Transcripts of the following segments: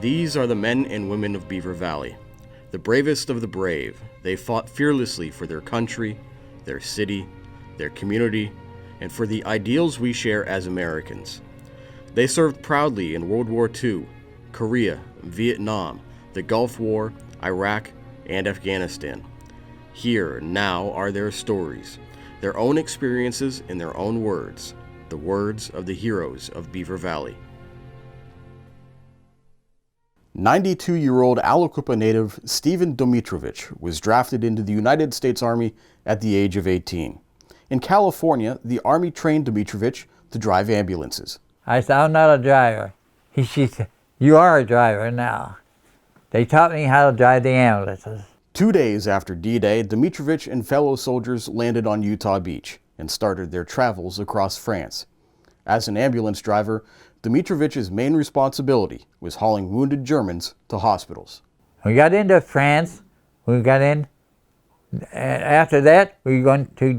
These are the men and women of Beaver Valley, the bravest of the brave. They fought fearlessly for their country, their city, their community, and for the ideals we share as Americans. They served proudly in World War II, Korea, Vietnam, the Gulf War, Iraq, and Afghanistan. Here now are their stories, their own experiences in their own words, the words of the heroes of Beaver Valley. 92-year-old Aliquippa native Stephen Domitrovich was drafted into the United States Army at the age of 18. In California, the Army trained Domitrovich to drive ambulances. I said, I'm not a driver. She said, you are a driver now. They taught me how to drive the ambulances. 2 days after D-Day, Domitrovich and fellow soldiers landed on Utah Beach and started their travels across France. As an ambulance driver, Domitrovich's main responsibility was hauling wounded Germans to hospitals. We got into France. We got in. After that, we went to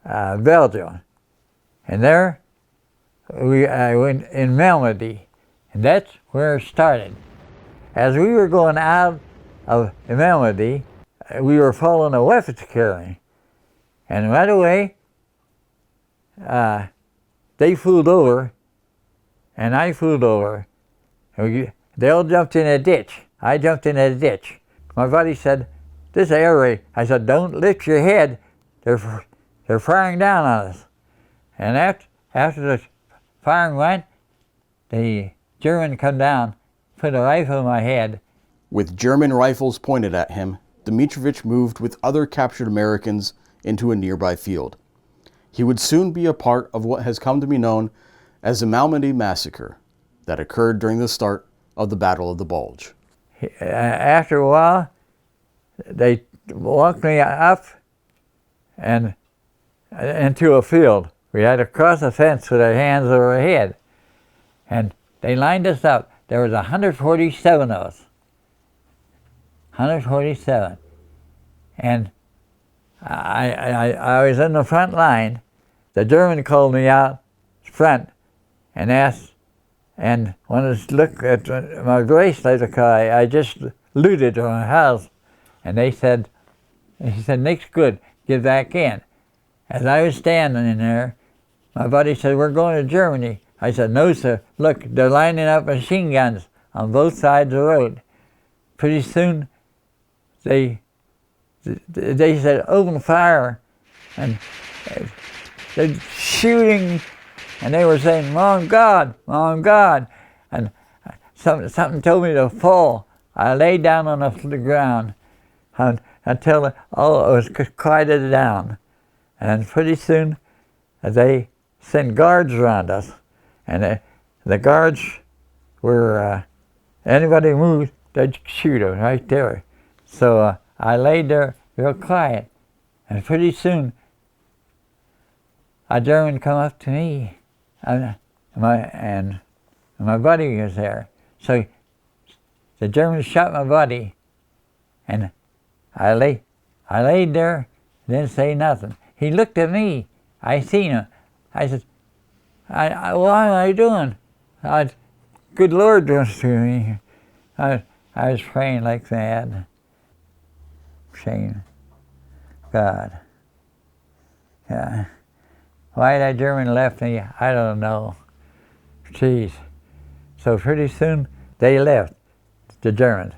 Belgium. And there, I went in Malmedy. And that's where it started. As we were going out of Malmedy, we were following a weapons carrying. And right away, they flew over, and I flew over. And they all jumped in a ditch. I jumped in a ditch. My buddy said, this is air raid. I said, don't lift your head. They're firing down on us. And after the firing went, the German come down, put a rifle in my head. With German rifles pointed at him, Domitrovich moved with other captured Americans into a nearby field. He would soon be a part of what has come to be known as the Malmedy Massacre that occurred during the start of the Battle of the Bulge. After a while, they walked me up and into a field. We had to cross a fence with our hands over our head. And they lined us up. There was 147 of us. 147. And I was in the front line. The German called me out front and asked, and wanted to look at my bracelet because I just looted from my house. And he said, Nick's good, get back in. As I was standing in there, my buddy said, we're going to Germany. I said, no, sir. Look, they're lining up machine guns on both sides of the road. Pretty soon, they said, open fire. And they're shooting, and they were saying, on God, on God. And something told me to fall. I lay down on the ground until it was quieted down. And pretty soon, they sent guards around us. And the guards were, anybody moved, they'd shoot them right there. So I laid there real quiet. And pretty soon, a German come up to me, and my buddy was there. So the German shot my buddy, and I laid there, didn't say nothing. He looked at me. I seen him. I said, what am I doing? Good Lord doing to me. I was praying like mad. Saying, God. Yeah. Why that German left me, I don't know. Jeez. So pretty soon they left, the Germans.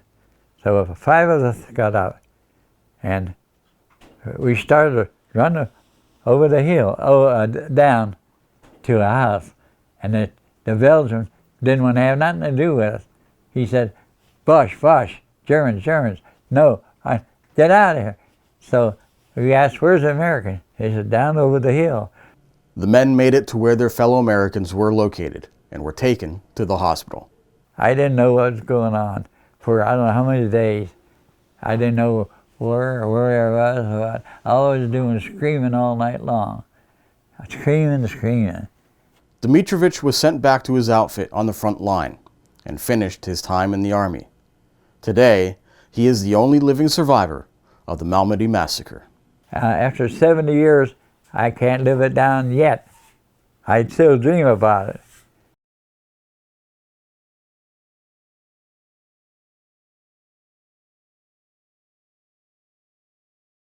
So 5 of us got out, and we started running over the hill, down to a house. And the Belgian didn't want to have nothing to do with us. He said, Bosch, Germans. No, get out of here. So we asked, where's the American? He said, down over the hill. The men made it to where their fellow Americans were located and were taken to the hospital. I didn't know what was going on for I don't know how many days. I didn't know where I was. All I was doing was screaming all night long. Screaming. Domitrovich was sent back to his outfit on the front line and finished his time in the Army. Today, he is the only living survivor of the Malmedy Massacre. After 70 years, I can't live it down yet. I still dream about it.